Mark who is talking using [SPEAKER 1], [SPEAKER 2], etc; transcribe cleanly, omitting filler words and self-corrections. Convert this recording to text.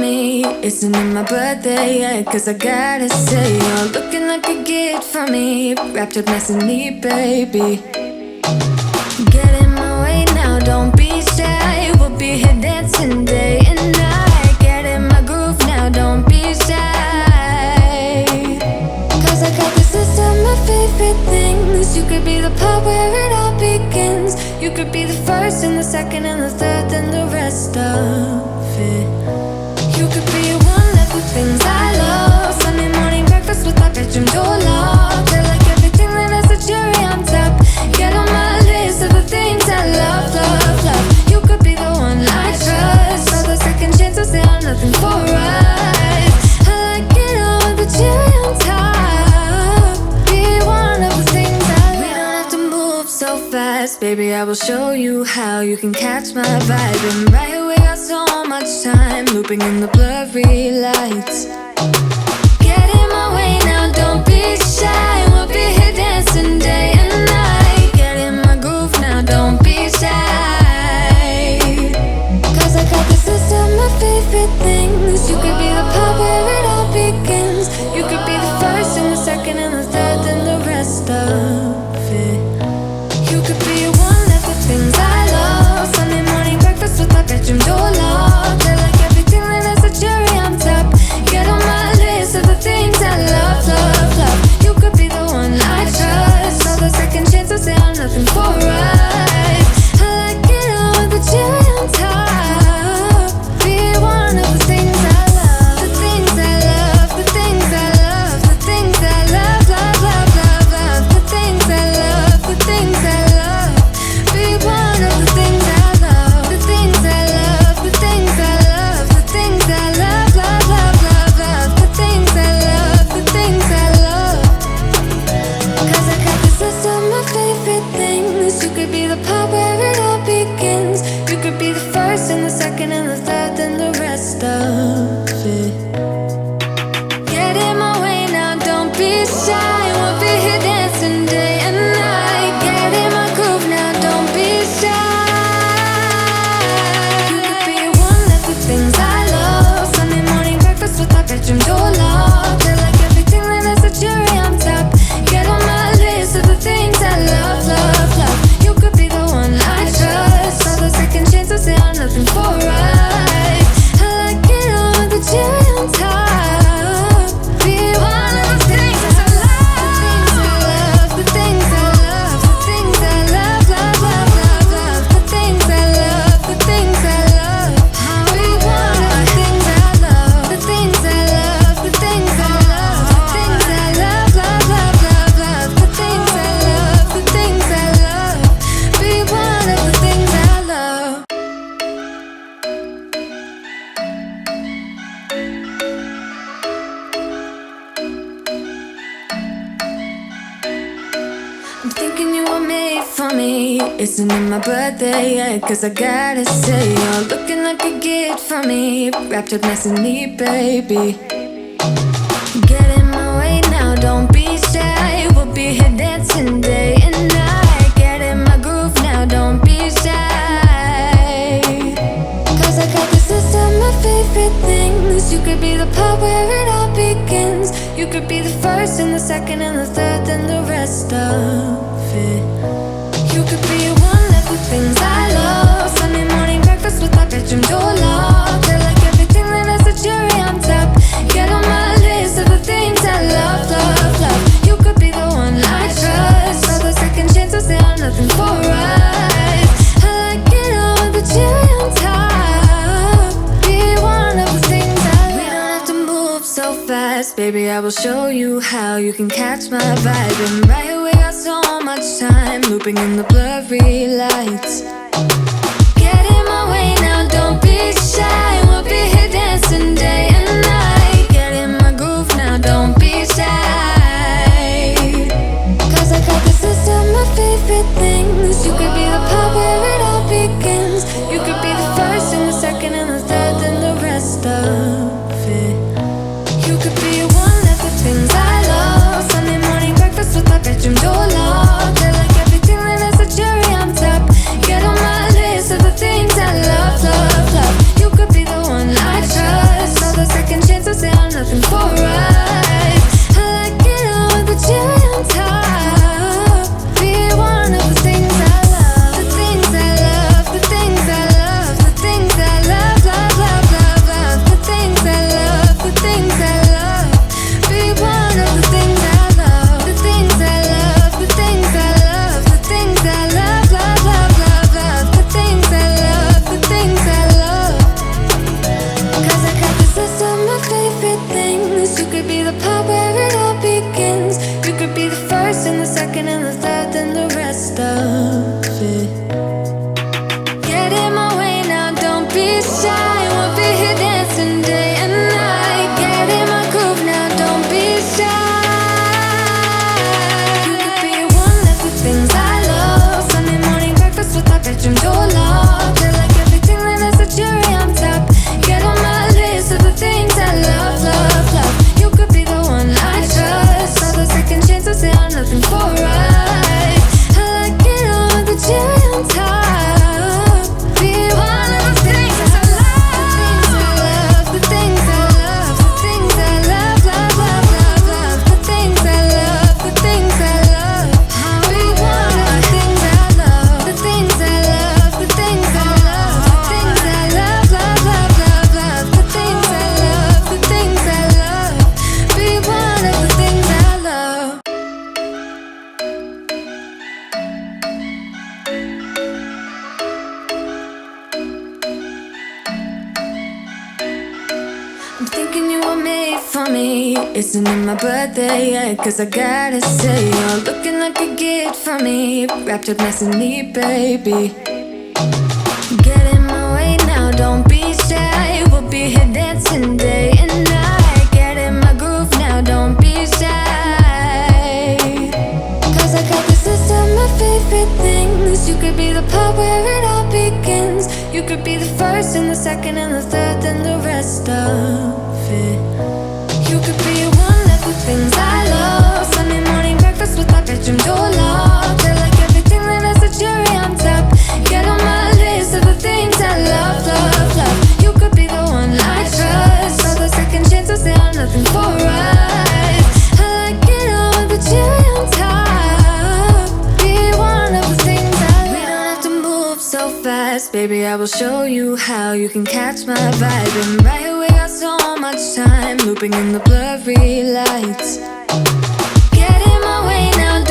[SPEAKER 1] me. Isn't it my birthday yet? Cause I gotta say, you're looking like a gift from me, wrapped up nice and neat, baby. Get in my way now, don't be shy. We'll be here dancing day and night. Get in my groove now, don't be shy. Cause I got this list of my favorite things. You could be the part where it all begins. You could be the first and the second and the third and the rest of it. You could be one of the things I love. Sunday morning breakfast with our bedroom door locked. I like everything that has a cherry on top. Get on my list of the things I love, love, love. You could be the one I trust. All the second chances, they are nothing for us. I like it all with the cherry on top. Be one of the things I love. We don't have to move so fast, baby, I will show you how you can catch my vibe. And right away, got so much time, looping in the blurry lights. Get in my way now, don't be shy. We'll be here dancing day and night. Get in my groove now, don't be shy. Cause I got this list of my favorite things. You could be the part where it all begins. You could be the first and the second and the third and the rest of it. You could be one of the things I love. Sunday morning breakfast with our bedroom door locked. I like everything that has a cherry on top. Get on my list of the things I love, love, love. You could be the one I trust. All the second chances, they are nothing for us. I like it all with the cherry on top. Be one of the things I love. The things I love, the things I love, the things I love, love, love, love, love. The things I love, the things I love. Be one of the things I love. The things I love, the things I love, the things I love, love, love, love, love. The things I love, the things I love. Cause I got this list of my favorite things. You could be the part where it all begins. You could be the first and the second and the third and the rest of it. Get in my way now, don't be shy. We'll be here dancing day and night. Get in my groove now, don't be shy. You could be one of the things I love. Sunday morning breakfast with our bedroom door locked. I like everything that has a cherry on top. Get on my list of the things I love, love, love. You could be the one I trust. All the second chances, they are nothing for us. I like it all with the cherry on top. Be one of the things I love. The things I love, the things I love, the things I love, love, love, love, love. The things I love, the things I love. Be one of the things I love. The things I love, the things I love, the things I love, love, love, love, love. The things I love, the things I love. Be one of the things I love. I'm thinking you were made for me. Isn't it my birthday yet? Cause I gotta say, you're looking like a gift from me, wrapped up nice and neat, baby. Get in my way now, don't be shy. We'll be here dancing day and night. Get in my groove now, don't be shy. Cause I got this list of my favorite things. You could be the part where it all begins. You could be the first and the second and the third and the rest of it. You could be one of the things I love. Sunday morning breakfast with our bedroom door locked. I like everything that has a cherry on top. Get on my list of the things I love, love, love. You could be the one I trust. All the second chances, they are nothing for us. I like it all with the cherry on top. Be one of the things I love. We don't have to move so fast, baby, I will show you how you can catch my vibe. And right away, got so much time, looping in the blurry lights. Get in my way now, don't be shy. We'll be here dancing day and night. Get in my groove now, don't be shy. Cause I got this list of my favorite things. You could be the part where it all begins. You could be the first and the second and the third and the rest of it. You could be one of the things I love. Sunday morning breakfast with our bedroom door locked. I like everything that has a cherry on top. Get on my list of the things I love, love, love. You could be the one I trust. hastening my birthday, yeah, cause I gotta say, you're looking like a gift from me, wrapped up nice and neat, baby. Get in my way now, don't be shy. We'll be here dancing day and night. Get in my groove now, don't be shy. Cause I got this list of my favorite things. You could be the part where it all begins. You could be the first and the second and the third and the rest of it. You could be one of the things I love. Sunday morning breakfast with my bedroom door locked. I like everything that has a cherry on top. Get on my list of the things I love, love, love. You could be the one I trust. All the second chances, they are nothing for us. I like it all with the cherry on top. Be one of the things I love. We don't have to move so fast, baby, I will show you how you can catch my vibe. And right away, got so much time, looping in the blurry lights.